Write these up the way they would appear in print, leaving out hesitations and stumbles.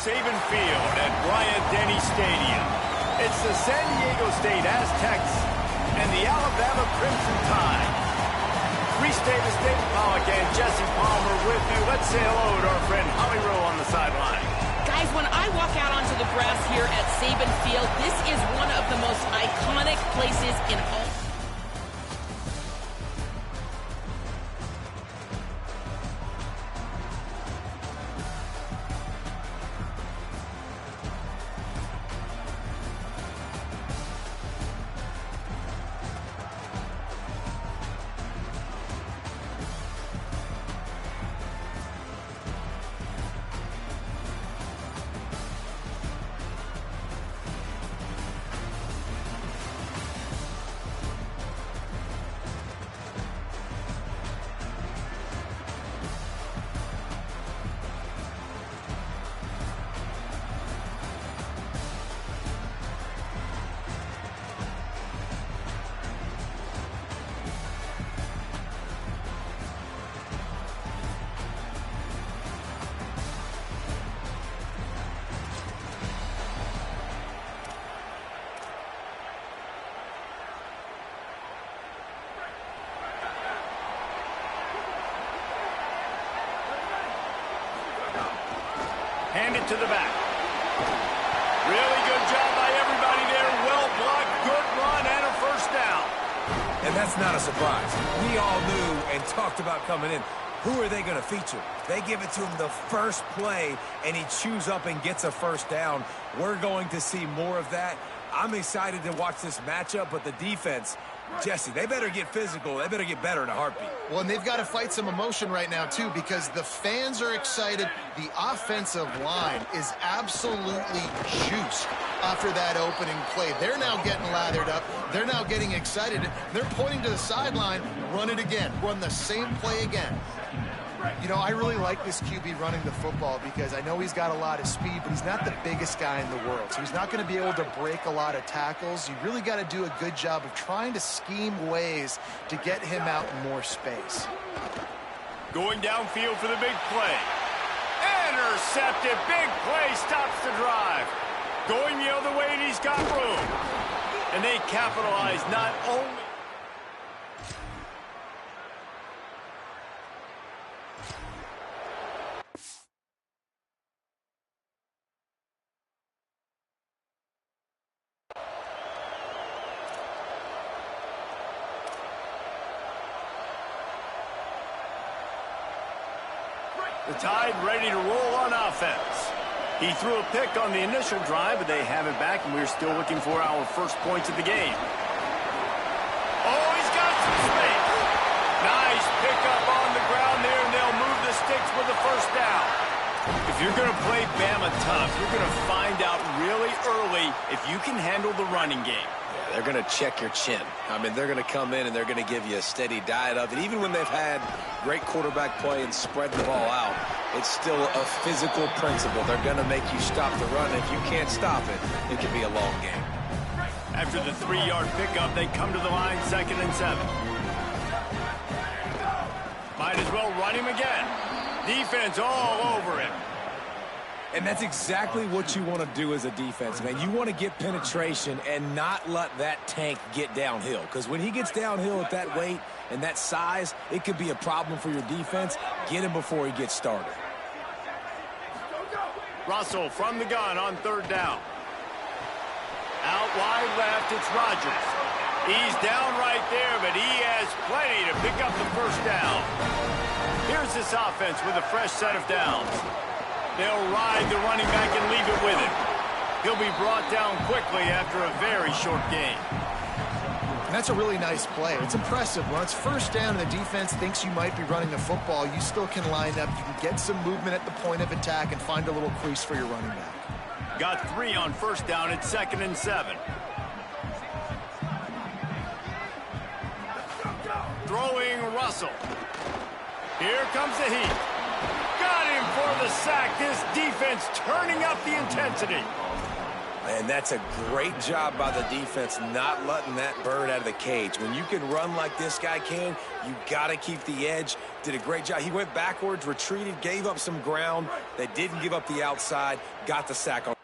Saban Field at Bryant-Denny Stadium. It's the San Diego State Aztecs and the Alabama Crimson Tide. Reese Davis, David Pollock, and Jesse Palmer with me. Let's say hello to our friend Holly Rowe on the sideline. Guys, when I walk out onto the grass here at Saban Field, this is one of the most iconic places in all. Hand it to the back. Really good job by everybody there. Well blocked, good run, and a first down. And that's not a surprise. We all knew and talked about coming in. Who are they going to feature? They give it to him the first play, and he chews up and gets a first down. We're going to see more of that. I'm excited to watch this matchup, but the defense, Jesse, they better get physical. They better get better in a heartbeat. Well, and they've got to fight some emotion right now, too, because the fans are excited. The offensive line is absolutely juiced after that opening play. They're now getting lathered up. They're now getting excited. They're pointing to the sideline. Run it again. Run the same play again. You know, I really like this QB running the football because I know he's got a lot of speed, but he's not the biggest guy in the world. So he's not going to be able to break a lot of tackles. You really got to do a good job of trying to scheme ways to get him out in more space. Going downfield for the big play. Intercepted. Big play stops the drive. Going the other way, and he's got room. And they capitalize not only... The Tide ready to roll on offense. He threw a pick on the initial drive, but they have it back, and we're still looking for our first points of the game. Oh, he's got some space. Nice pickup on the ground there, and they'll move the sticks with the first down. If you're going to play Bama tough, you're going to find out really early if you can handle the running game. They're going to check your chin. I mean, they're going to come in and they're going to give you a steady diet of it. Even when they've had great quarterback play and spread the ball out, it's still a physical principle. They're going to make you stop the run. If you can't stop it, it can be a long game. After the 3-yard pickup, they come to the line, 2nd and 7. Might as well run him again. Defense all over him. And that's exactly what you want to do as a defense, man. You want to get penetration and not let that tank get downhill. Because when he gets downhill at that weight and that size, it could be a problem for your defense. Get him before he gets started. Russell from the gun on 3rd down. Out wide left, it's Rodgers. He's down right there, but he has plenty to pick up the first down. Here's this offense with a fresh set of downs. They'll ride the running back and leave it with him. He'll be brought down quickly after a very short game. And that's a really nice play. It's impressive. When it's first down and the defense thinks you might be running the football, you still can line up. You can get some movement at the point of attack and find a little crease for your running back. Got 3 on first down at 2nd and 7. Throwing Russell. Here comes the heat. Got him for the sack. This defense turning up the intensity. And that's a great job by the defense not letting that bird out of the cage. When you can run like this guy can, you got to keep the edge. Did a great job. He went backwards, retreated, gave up some ground. They didn't give up the outside, got the sack on.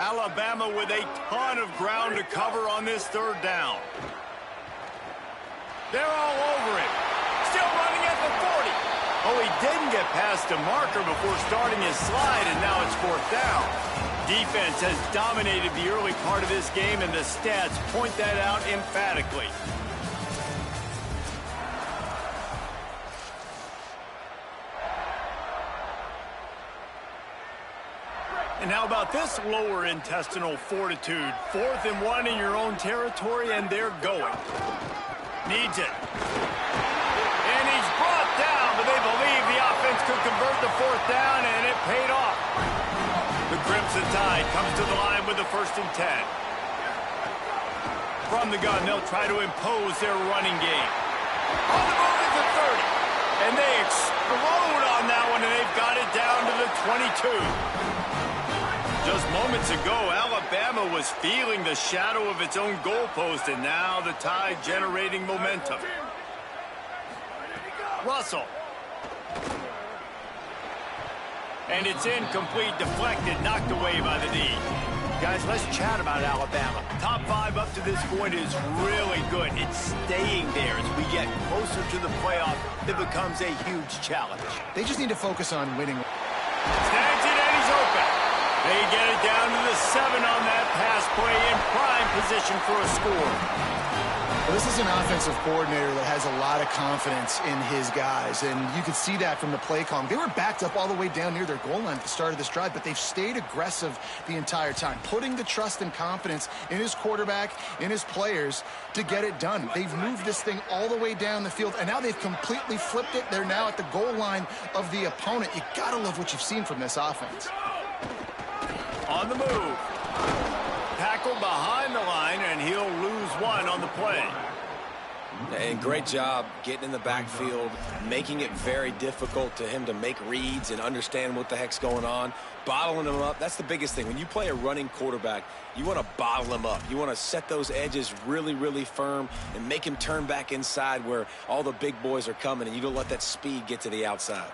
Alabama with a ton of ground to cover on this third down. They're all over it. Still running at the 40. Oh, he didn't get past the marker before starting his slide, and now it's fourth down. Defense has dominated the early part of this game, and the stats point that out emphatically. And how about this lower intestinal fortitude? 4th and 1 in your own territory, and they're going. Needs it. And he's brought down, but they believe the offense could convert the 4th down, and it paid off. The Crimson Tide comes to the line with the 1st and 10. From the gun, they'll try to impose their running game. On the move at the 30. And they explode on that one, and they've got it down to the 22. Just moments ago, Alabama was feeling the shadow of its own goalpost, and now the Tide generating momentum. Russell. And it's incomplete, deflected, knocked away by the D. Guys, let's chat about Alabama. Top 5 up to this point is really good. It's staying there. As we get closer to the playoff, it becomes a huge challenge. They just need to focus on winning. Snags it, and he's open. They get it down to the 7 on that pass play, in prime position for a score. Well, this is an offensive coordinator that has a lot of confidence in his guys, and you could see that from the play call. They were backed up all the way down near their goal line at the start of this drive, but they've stayed aggressive the entire time, putting the trust and confidence in his quarterback, in his players, to get it done. They've moved this thing all the way down the field, and now they've completely flipped it. They're now at the goal line of the opponent. You got to love what you've seen from this offense. On the move. Tackled behind the line, and he'll lose 1 on the play. And great job getting in the backfield, making it very difficult to him to make reads and understand what the heck's going on, bottling him up. That's the biggest thing. When you play a running quarterback, you want to bottle him up. You want to set those edges really, really firm and make him turn back inside where all the big boys are coming, and you don't let that speed get to the outside.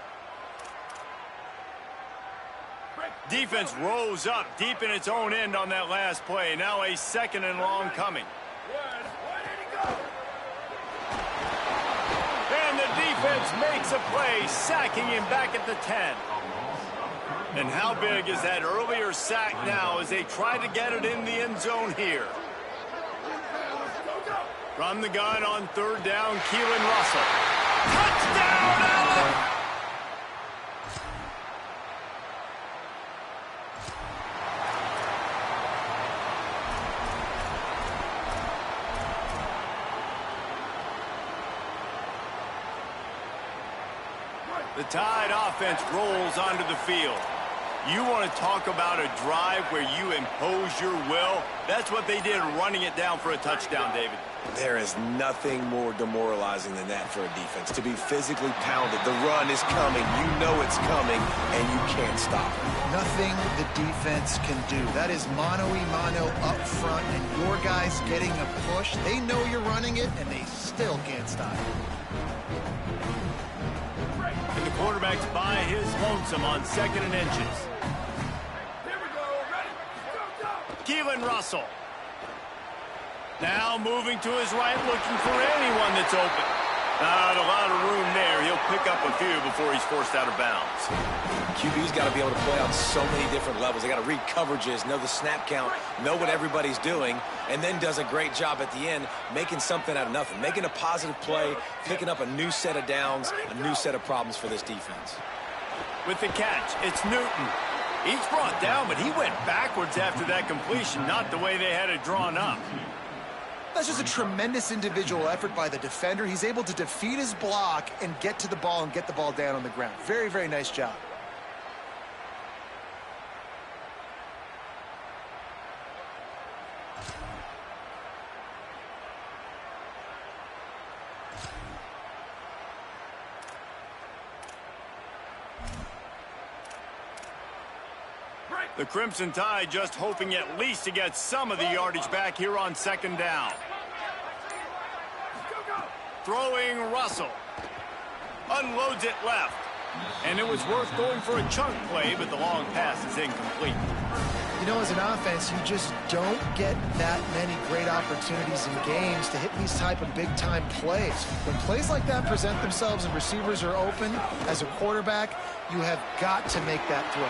Defense rose up deep in its own end on that last play. Now a 2nd and long coming. And the defense makes a play, sacking him back at the 10. And how big is that earlier sack now as they try to get it in the end zone here? From the gun on 3rd down, Keelan Russell. Touchdown, Alabama! The Tide offense rolls onto the field. You want to talk about a drive where you impose your will? That's what they did, running it down for a touchdown, David. There is nothing more demoralizing than that for a defense. To be physically pounded, the run is coming, you know it's coming, and you can't stop it. Nothing the defense can do. That is mano-a-mano up front, and your guys getting a push. They know you're running it, and they still can't stop it. And the quarterback's by his lonesome on 2nd and inches. Keelan Russell. Now moving to his right, looking for anyone that's open. Not a lot of room there. He'll pick up a few before he's forced out of bounds. QB's got to be able to play on so many different levels. They got to read coverages, know the snap count, know what everybody's doing, and then does a great job at the end making something out of nothing, making a positive play, picking up a new set of downs, a new set of problems for this defense. With the catch, it's Newton. He's brought down, but he went backwards after that completion, not the way they had it drawn up. That's just a tremendous individual effort by the defender. He's able to defeat his block and get to the ball and get the ball down on the ground. Very, very nice job. The Crimson Tide just hoping at least to get some of the yardage back here on second down. Throwing Russell. Unloads it left. And it was worth going for a chunk play, but the long pass is incomplete. You know, as an offense, you just don't get that many great opportunities in games to hit these type of big-time plays. When plays like that present themselves and receivers are open, as a quarterback, you have got to make that throw.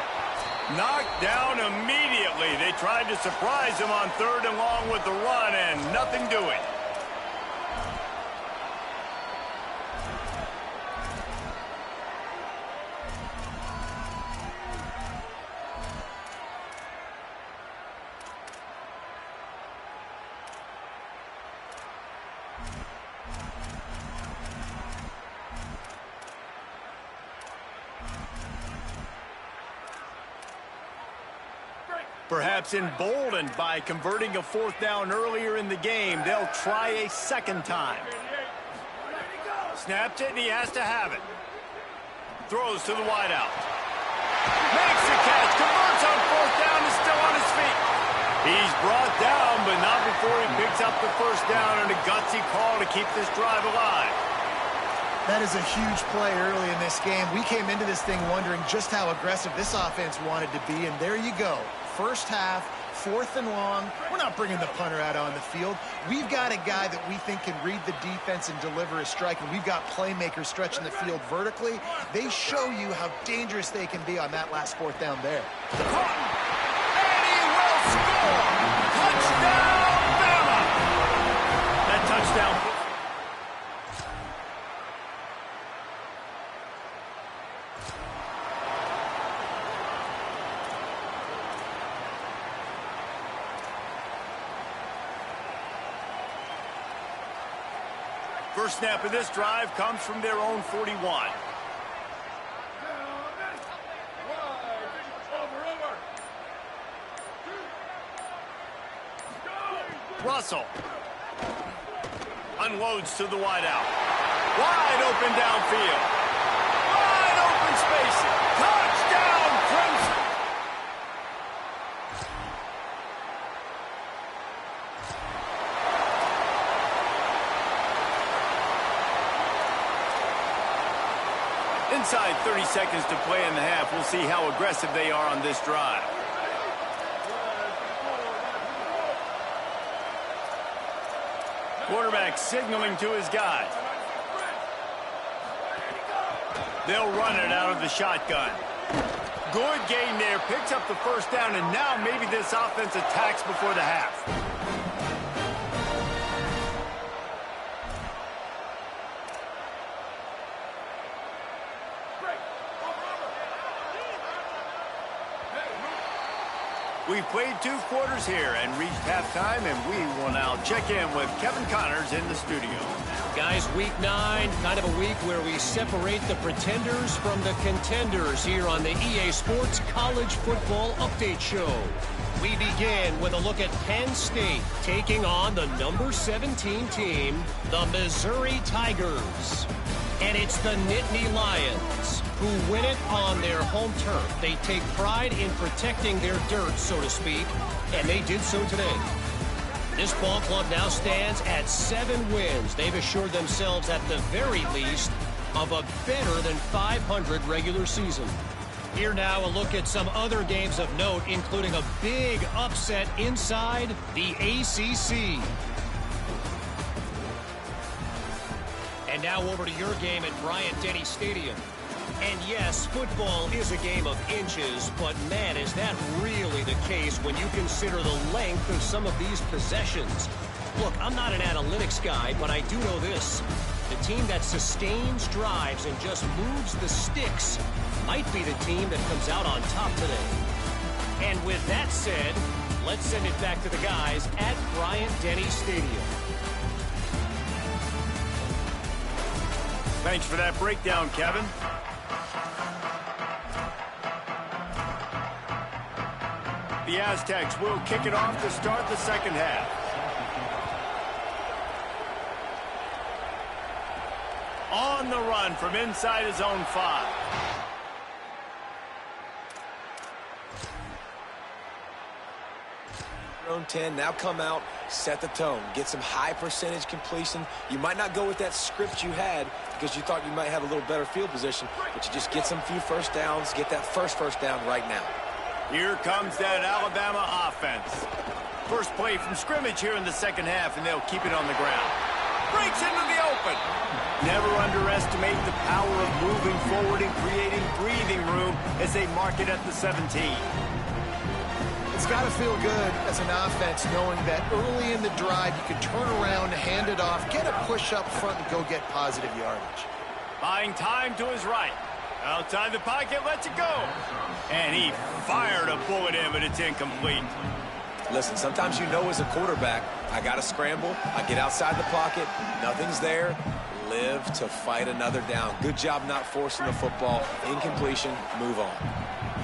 Knocked down immediately. They tried to surprise him on 3rd and long with the run, and nothing doing. Perhaps emboldened by converting a 4th down earlier in the game, they'll try a second time. Snaps it, and he has to have it. Throws to the wideout. Makes the catch, converts on 4th down, is still on his feet. He's brought down, but not before he picks up the 1st down and a gutsy call to keep this drive alive. That is a huge play early in this game. We came into this thing wondering just how aggressive this offense wanted to be, and there you go. First half, 4th and long. We're not bringing the punter out on the field. We've got a guy that we think can read the defense and deliver a strike, and we've got playmakers stretching the field vertically. They show you how dangerous they can be on that last 4th down there. Caught, and he will score! Touchdown, Bama! That touchdown... First snap of this drive comes from their own 41. Russell unloads to the wideout. Wide open downfield. Wide open space. Touchdown, Crimson. Inside 30 seconds to play in the half. We'll see how aggressive they are on this drive. Quarterback signaling to his guys. They'll run it out of the shotgun. Good gain there. Picks up the 1st down, and now maybe this offense attacks before the half. We've played 2 quarters here and reached halftime, and we will now check in with Kevin Connors in the studio. Guys, week 9, kind of a week where we separate the pretenders from the contenders here on the EA Sports College Football Update Show. We begin with a look at Penn State taking on the number 17 team, the Missouri Tigers. And it's the Nittany Lions who win it on their home turf. They take pride in protecting their dirt, so to speak, and they did so today. This ball club now stands at 7 wins. They've assured themselves at the very least of a better than 500 regular season. Here now a look at some other games of note, including a big upset inside the ACC. And now over to your game at Bryant-Denny Stadium. And yes, football is a game of inches, but man, is that really the case when you consider the length of some of these possessions. Look, I'm not an analytics guy, but I do know this. The team that sustains drives and just moves the sticks might be the team that comes out on top today. And with that said, let's send it back to the guys at Bryant-Denny Stadium. Thanks for that breakdown, Kevin. The Aztecs will kick it off to start the second half. On the run from inside his own 5. Your own 10, now come out, set the tone, get some high percentage completion. You might not go with that script you had because you thought you might have a little better field position, but you just get some few first downs, get that first down right now. Here comes that Alabama offense. First play from scrimmage here in the second half, and they'll keep it on the ground. Breaks into the open. Never underestimate the power of moving forward and creating breathing room as they mark it at the 17. It's got to feel good as an offense knowing that early in the drive you can turn around, hand it off, get a push up front, and go get positive yardage. Buying time to his right. Outside the pocket, lets it go. And he fired a bullet in, but it's incomplete. Listen, sometimes you know as a quarterback, I got to scramble, I get outside the pocket, nothing's there, live to fight another down. Good job not forcing the football, incompletion, move on.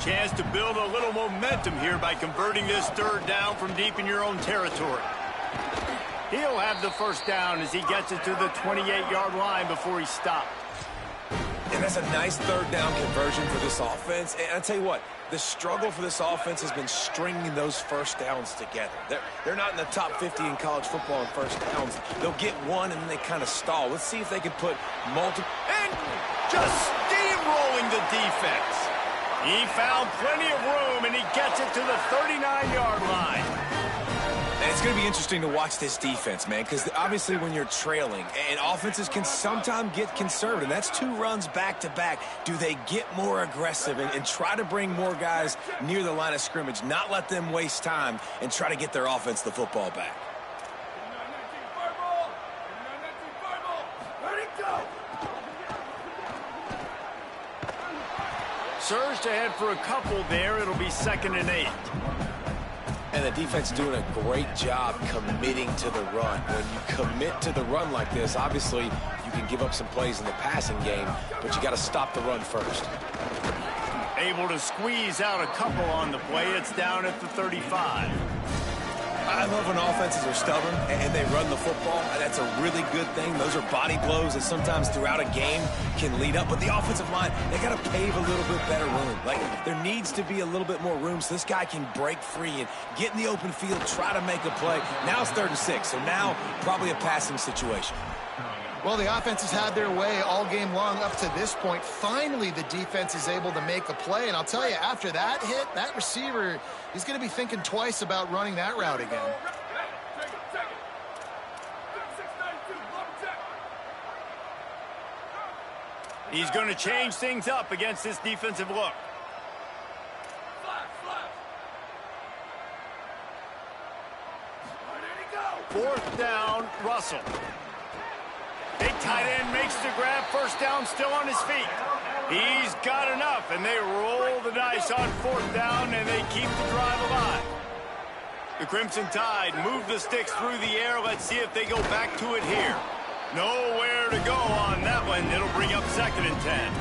Chance to build a little momentum here by converting this third down from deep in your own territory. He'll have the first down as he gets it to the 28-yard line before he stopped. And that's a nice third down conversion for this offense. And I tell you what, the struggle for this offense has been stringing those first downs together. They're not in the top 50 in college football in first downs. They'll get one and then they kind of stall. Let's see if they can put multiple. And just steamrolling the defense. He found plenty of room and he gets it to the 39-yard line. And it's going to be interesting to watch this defense, man, because obviously when you're trailing, and offenses can sometimes get conservative. That's two runs back-to-back. Do they get more aggressive and try to bring more guys near the line of scrimmage, not let them waste time, and try to get their offense the football back? Surged ahead for a couple there. It'll be 2nd and 8. And the defense doing a great job committing to the run. When you commit to the run like this, obviously you can give up some plays in the passing game, but you got to stop the run first. Able to squeeze out a couple on the play. It's down at the 35. I love when offenses are stubborn and they run the football. That's a really good thing. Those are body blows that sometimes throughout a game can lead up. But the offensive line, they got to pave a little bit better room. Like, there needs to be a little bit more room so this guy can break free and get in the open field, try to make a play. Now it's 3rd and 6, so now probably a passing situation. Well, the offense has had their way all game long up to this point. Finally, the defense is able to make a play. And I'll tell you, after that hit, that receiver is going to be thinking twice about running that route again. He's going to change things up against this defensive look. Fourth down, Russell. Big tight end makes the grab. First down, still on his feet. He's got enough, and they roll the dice on 4th down, and they keep the drive alive. The Crimson Tide move the sticks through the air. Let's see if they go back to it here. Nowhere to go on that one. It'll bring up 2nd and 10.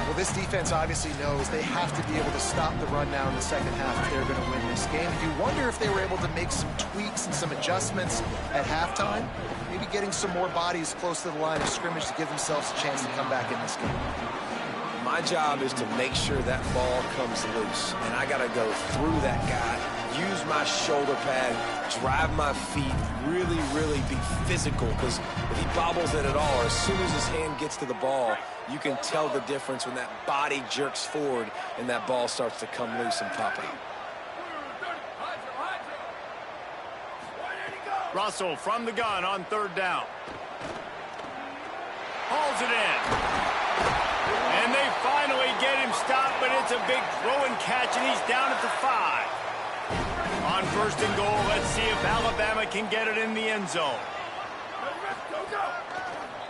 Well, this defense obviously knows they have to be able to stop the run now in the second half if they're going to win this game. You wonder if they were able to make some tweaks and some adjustments at halftime, maybe getting some more bodies close to the line of scrimmage to give themselves a chance to come back in this game. My job is to make sure that ball comes loose, and I got to go through that guy, use my shoulder pad, drive my feet, really be physical, because if he bobbles it at all, or as soon as his hand gets to the ball, you can tell the difference when that body jerks forward and that ball starts to come loose and pop out. Russell from the gun on 3rd down. Hauls it in. And they finally get him stopped, but it's a big throw and catch, and he's down at the 5. On 1st and goal, let's see if Alabama can get it in the end zone.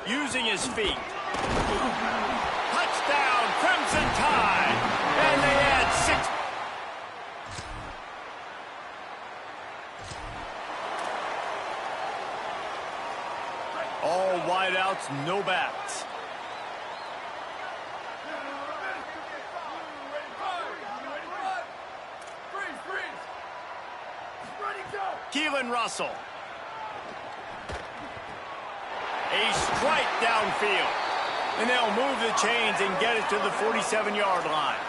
Using his feet. Touchdown, Crimson Tide. And they add 6. All wideouts, no backs. Keelan Russell. A strike downfield. And they'll move the chains and get it to the 47-yard line.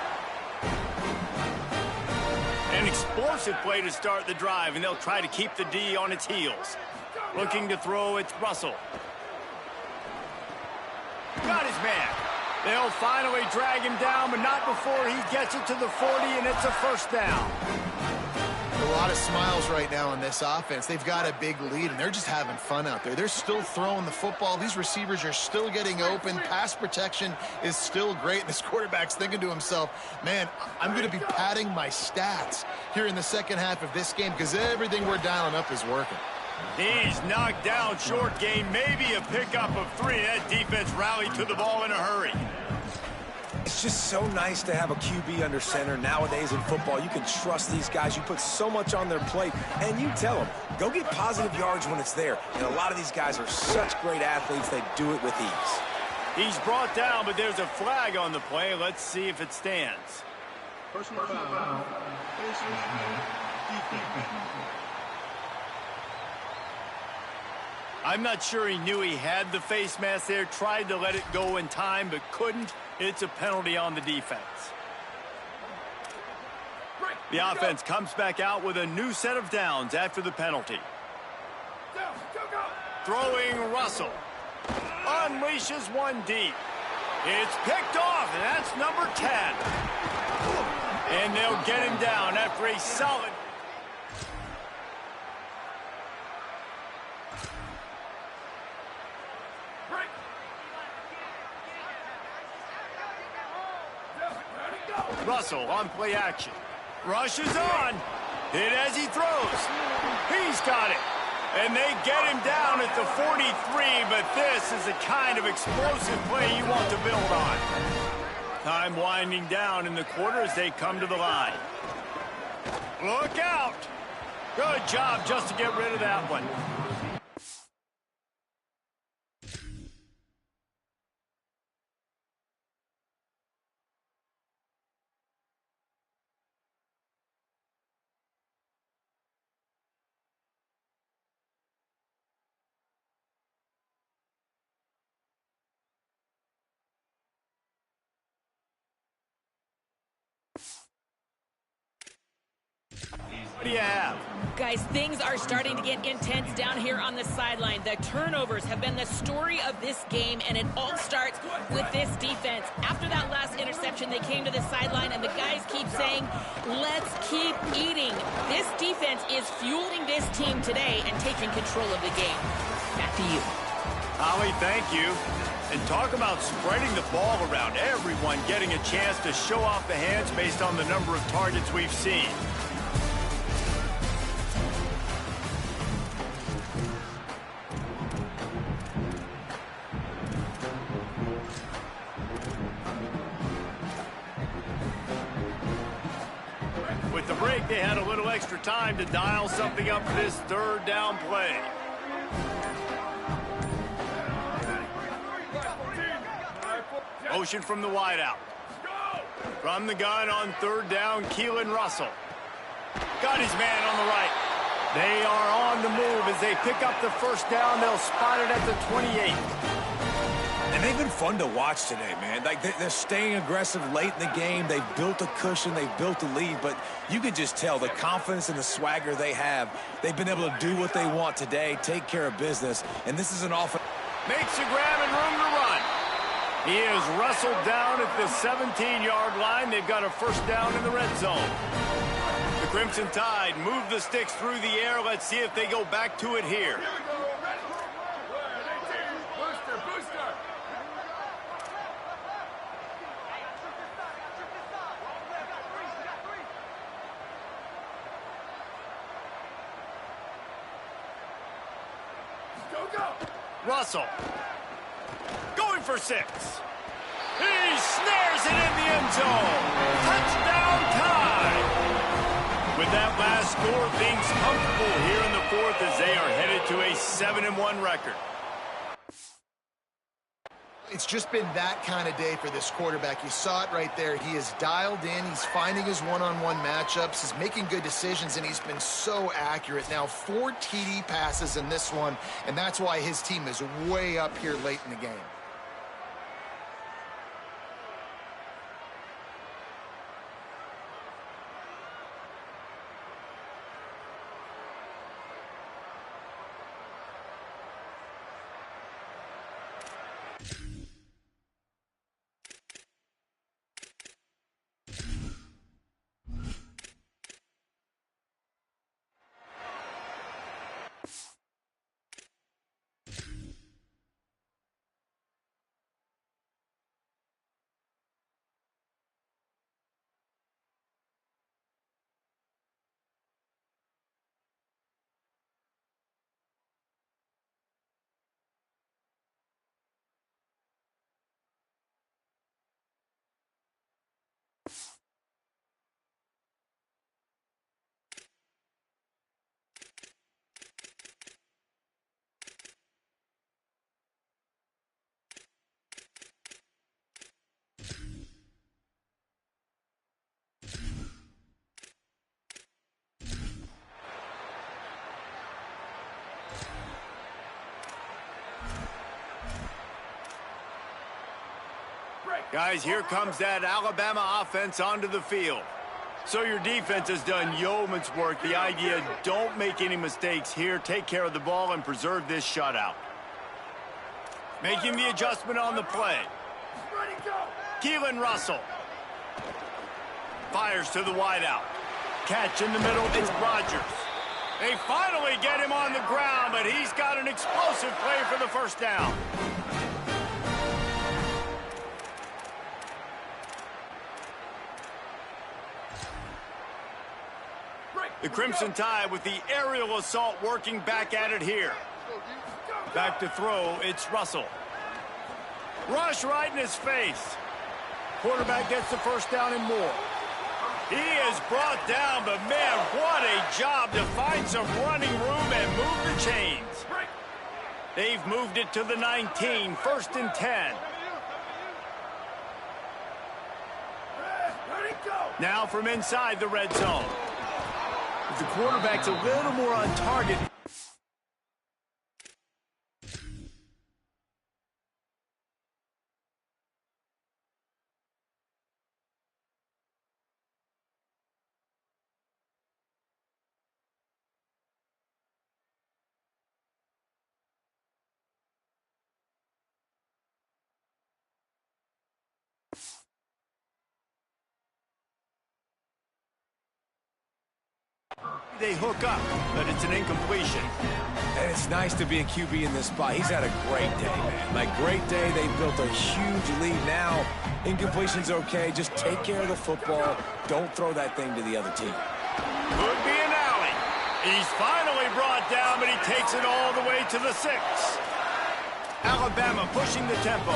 And Explosive play to start the drive, and they'll try to keep the D on its heels. Looking to throw, it's Russell. Got his man. They'll finally drag him down, but not before he gets it to the 40, and it's a first down. A lot of smiles right now on this offense. They've got a big lead, and they're just having fun out there. They're still throwing the football. These receivers are still getting open. Pass protection is still great. And this quarterback's thinking to himself, man, I'm going to be padding my stats here in the second half of this game because everything we're dialing up is working. He's knocked down short game, maybe a pickup of 3. That defense rallied to the ball in a hurry. It's just so nice to have a QB under center. Nowadays in football, you can trust these guys. You put so much on their plate, and you tell them, go get positive yards when it's there. And a lot of these guys are such great athletes, they do it with ease. He's brought down, but there's a flag on the play. Let's see if it stands. Personal foul. I'm not sure he knew he had the face mask there, tried to let it go in time, but couldn't. It's a penalty on the defense. The offense comes back out with a new set of downs after the penalty. Throwing Russell. Unleashes one deep. It's picked off, and that's number 10. And they'll get him down after a solid... Russell on play action. Rushes on. Hit as he throws. He's got it. And they get him down at the 43, but this is the kind of explosive play you want to build on. Time winding down in the quarter as they come to the line. Look out. Good job just to get rid of that one. What do you have? Guys, things are starting to get intense down here on the sideline. The turnovers have been the story of this game, and it all starts with this defense. After that last interception, they came to the sideline, and the guys keep saying, let's keep eating. This defense is fueling this team today and taking control of the game. Back to you. Holly, thank you. And talk about spreading the ball around. Everyone getting a chance to show off the hands based on the number of targets we've seen. With the break, they had a little extra time to dial something up for this third down play. Motion from the wideout. From the gun on third down, Keelan Russell. Got his man on the right. They are on the move as they pick up the first down. They'll spot it at the 28. And they've been fun to watch today, man. Like they're staying aggressive late in the game. They've built a cushion. They've built a lead. But you can just tell the confidence and the swagger they have. They've been able to do what they want today, take care of business. And this is an offense. Makes a grab and room to run. He is wrestled down at the 17-yard line. They've got a first down in the red zone. The Crimson Tide move the sticks through the air. Let's see if they go back to it here. Russell going for 6. He snares it in the end zone. Touchdown Tide. With that last score, things comfortable here in the fourth as they are headed to a 7-1 record. It's just been that kind of day for this quarterback. You saw it right there. He is dialed in. He's finding his one-on-one matchups. He's making good decisions, and he's been so accurate. Now, 4 TD passes in this one, and that's why his team is way up here late in the game. Guys, here comes that Alabama offense onto the field. So your defense has done yeoman's work. The idea, don't make any mistakes here. Take care of the ball and preserve this shutout. Making the adjustment on the play. Keelan Russell. Fires to the wideout. Catch in the middle, it's Rodgers. They finally get him on the ground, but he's got an explosive play for the first down. The Crimson Tide with the aerial assault working back at it here. Back to throw, it's Russell. Rush right in his face. Quarterback gets the first down and more. He is brought down, but man, what a job to find some running room and move the chains. They've moved it to the 19, 1st and 10. Now from inside the red zone. If the quarterback's a little more on target. They hook up, but it's an incompletion. And it's nice to be a QB in this spot. He's had a great day, man. Like, great day. They built a huge lead now. Incompletion's okay. Just take care of the football. Don't throw that thing to the other team. Could be an alley. He's finally brought down, but he takes it all the way to the 6. Alabama pushing the tempo.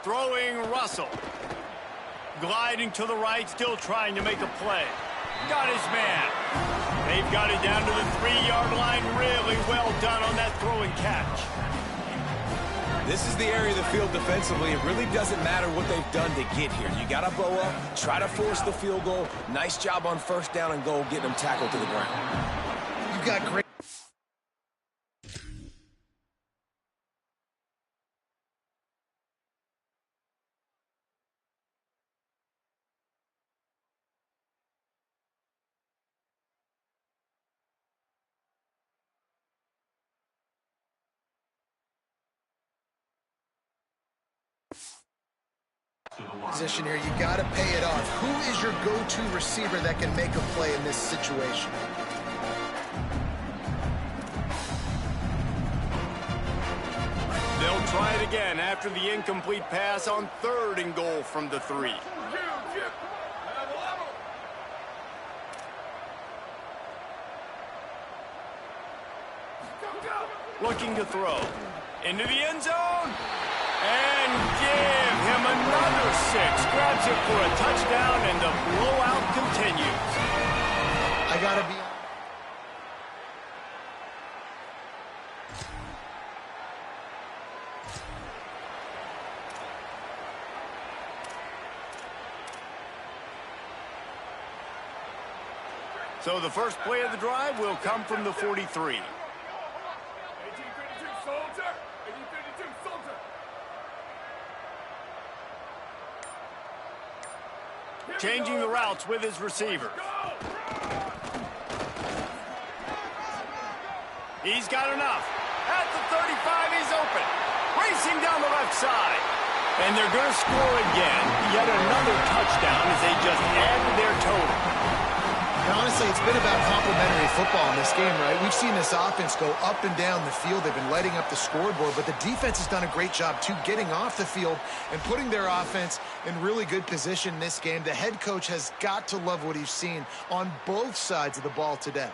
Throwing Russell. Gliding to the right, still trying to make a play. Got his man. They've got it down to the 3-yard line. Really well done on that throw and catch. This is the area of the field defensively. It really doesn't matter what they've done to get here. You got to bow up, try to force the field goal. Nice job on first down and goal, getting them tackled to the ground. You've got great. Position here, you got to pay it off. Who is your go-to receiver that can make a play in this situation? They'll try it again after the incomplete pass on 3rd and goal from the 3. Looking to throw. Into the end zone. And give him another 6. Grabs it for a touchdown, and the blowout continues. I got to be... So the first play of the drive will come from the 43. Changing the routes with his receivers. He's got enough. At the 35, he's open. Racing down the left side. And they're going to score again. Yet another touchdown as they just add to their total. And honestly, it's been about complementary football in this game, right? We've seen this offense go up and down the field. They've been lighting up the scoreboard, but the defense has done a great job, too, getting off the field and putting their offense in really good position in this game. The head coach has got to love what he's seen on both sides of the ball today.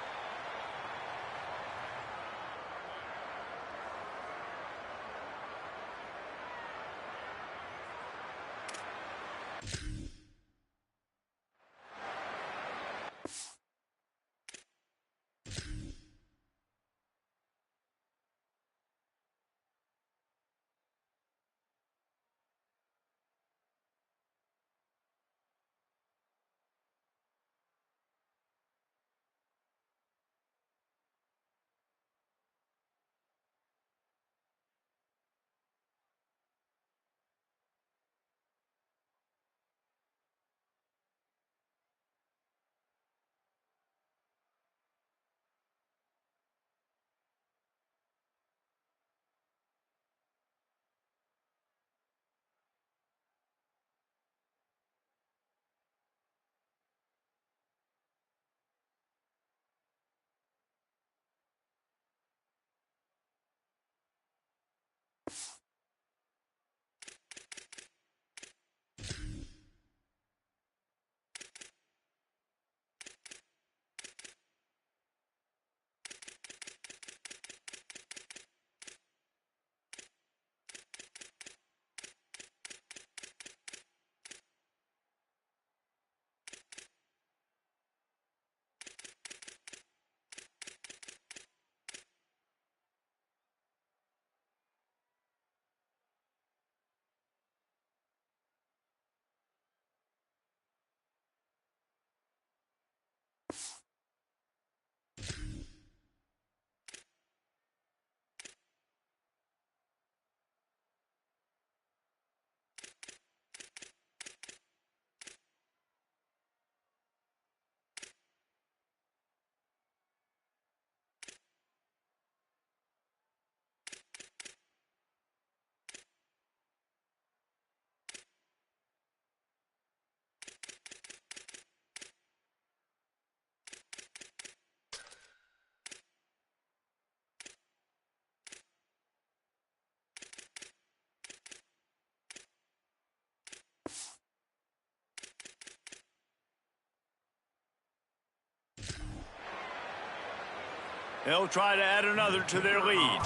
They'll try to add another to their lead.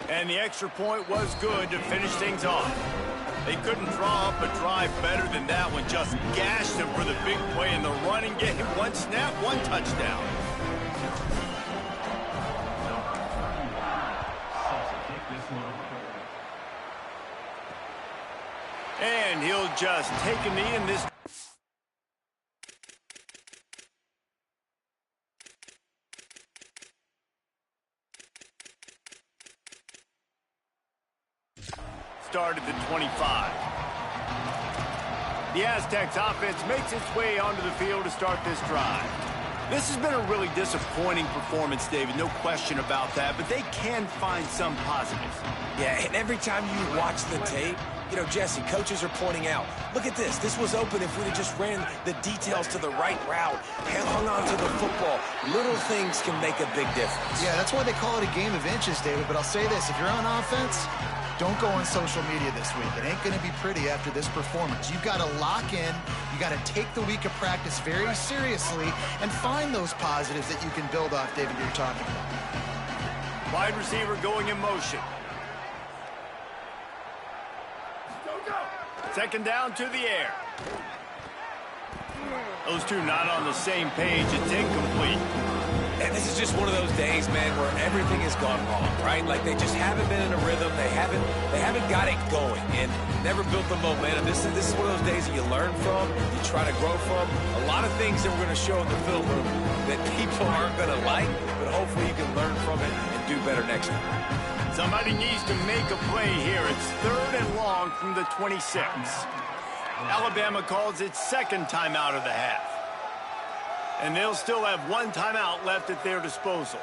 And the extra point was good to finish things off. They couldn't draw up a drive better than that one. Just gashed them for the big play in the running game. One snap, one touchdown. And he'll just take a knee in this. Start at the 25. The Aztecs offense makes its way onto the field to start this drive. This has been a really disappointing performance, David, no question about that, but they can find some positives. Yeah, and every time you watch the tape, you know, Jesse, coaches are pointing out, look at this. This was open if we'd have just ran the details to the right route, hung on to the football. Little things can make a big difference. Yeah, that's why they call it a game of inches, David, but I'll say this. If you're on offense, don't go on social media this week. It ain't going to be pretty after this performance. You've got to lock in. You got to take the week of practice very seriously and find those positives that you can build off, David, you're talking about. Wide receiver going in motion. Second down to the air. Those two not on the same page. It's incomplete. And this is just one of those days, man, where everything has gone wrong, right? Like they just haven't been in a rhythm. They haven't got it going and never built the momentum. This is one of those days that you learn from, you try to grow from. A lot of things that we're going to show in the film room that people aren't going to like, but hopefully you can learn from it and do better next time. Somebody needs to make a play here. It's 3rd and long from the 26. Alabama calls its second timeout of the half. And they'll still have one timeout left at their disposal.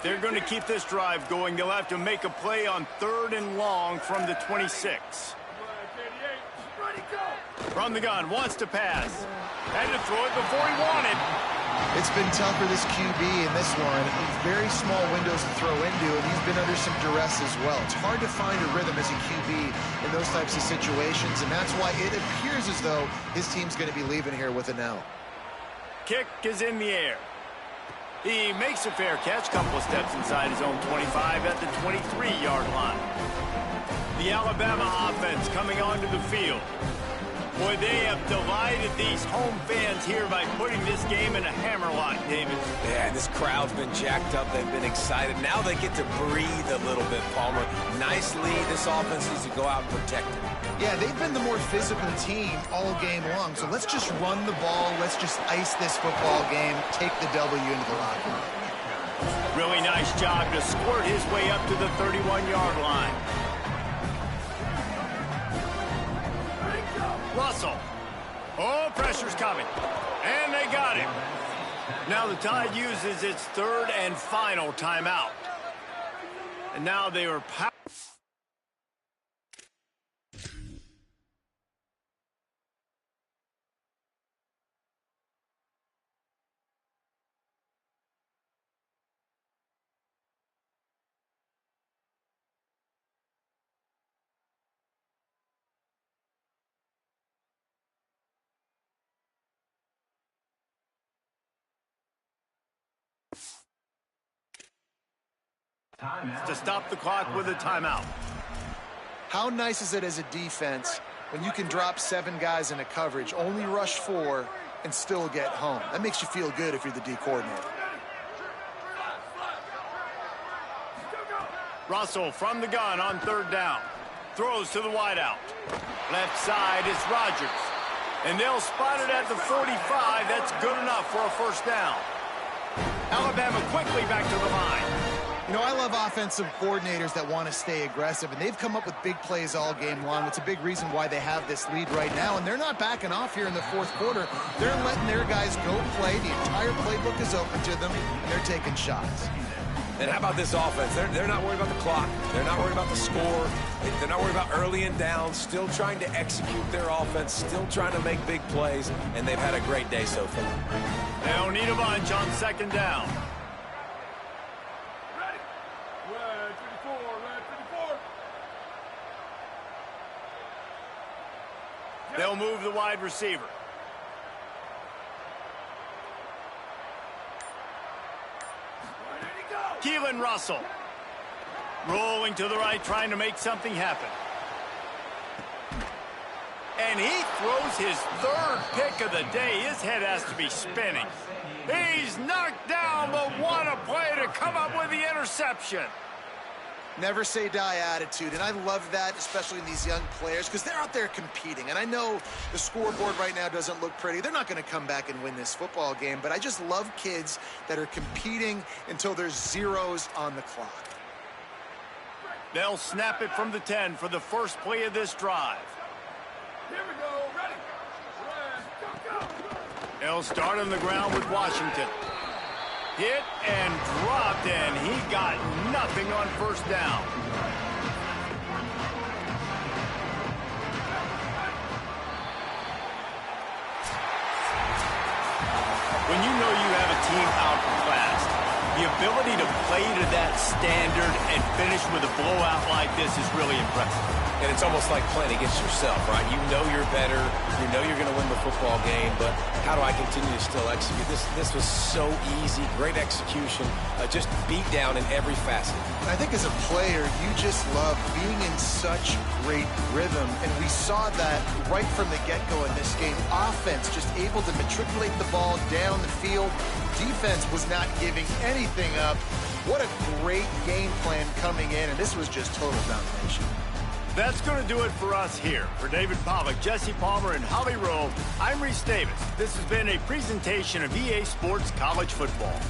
They're going to keep this drive going. They'll have to make a play on 3rd and long from the 26. From the gun, wants to pass. Had to throw it before he wanted. It's been tough for this QB in this one. Very small windows to throw into, and he's been under some duress as well. It's hard to find a rhythm as a QB in those types of situations, and that's why it appears as though his team's going to be leaving here with an L. Kick is in the air. He makes a fair catch, couple of steps inside his own 25 at the 23-yard line. The Alabama offense coming onto the field. Boy, they have delighted these home fans here by putting this game in a hammerlock, David. Yeah, this crowd's been jacked up. They've been excited. Now they get to breathe a little bit, Palmer. Nice lead. This offense needs to go out and protect it. Yeah, they've been the more physical team all game long. So let's just run the ball. Let's just ice this football game. Take the W into the locker room. Really nice job to squirt his way up to the 31-yard line. Russell. Oh, pressure's coming. And they got him. Now the Tide uses its 3rd and final timeout. And now they are to stop the clock with a timeout. How nice is it as a defense when you can drop 7 guys in a coverage, only rush 4, and still get home? That makes you feel good if you're the D coordinator. Russell from the gun on third down. Throws to the wideout. Left side is Rodgers. And they'll spot it at the 45. That's good enough for a first down. Alabama quickly back to the line. You know, I love offensive coordinators that want to stay aggressive, and they've come up with big plays all game long. It's a big reason why they have this lead right now, and they're not backing off here in the fourth quarter. They're letting their guys go play. The entire playbook is open to them, and they're taking shots. And how about this offense? They're not worried about the clock. They're not worried about the score. They're not worried about early and down. Still trying to execute their offense. Still trying to make big plays. And they've had a great day so far. They'll need a bunch on second down. Ready. Red 54, red 54. They'll move the wide receiver. Keelan Russell. Rolling to the right, trying to make something happen. And he throws his third pick of the day. His head has to be spinning. He's knocked down, but what a play to come up with the interception. Never say die attitude, and I love that, especially in these young players, because they're out there competing. And I know the scoreboard right now doesn't look pretty. They're not going to come back and win this football game, but I just love kids that are competing until there's zeros on the clock. They'll snap it from the 10 for the first play of this drive. Here we go. Ready. Red, go, go. They'll start on the ground with Washington. Hit and dropped, and he got nothing on first down. When you know you have a team outclassed, the ability to play to that standard and finish with a blowout like this is really impressive. And it's almost like playing against yourself, right? You know you're better. You know you're going to win the football game, but how do I continue to still execute? This was so easy. Great execution. Just beat down in every facet. I think as a player, you just love being in such great rhythm, and we saw that right from the get-go in this game. Offense just able to matriculate the ball down the field. Defense was not giving anything up. What a great game plan coming in, and this was just total domination. That's going to do it for us here. For David Pollack, Jesse Palmer, and Holly Rowe, I'm Reese Davis. This has been a presentation of EA Sports College Football.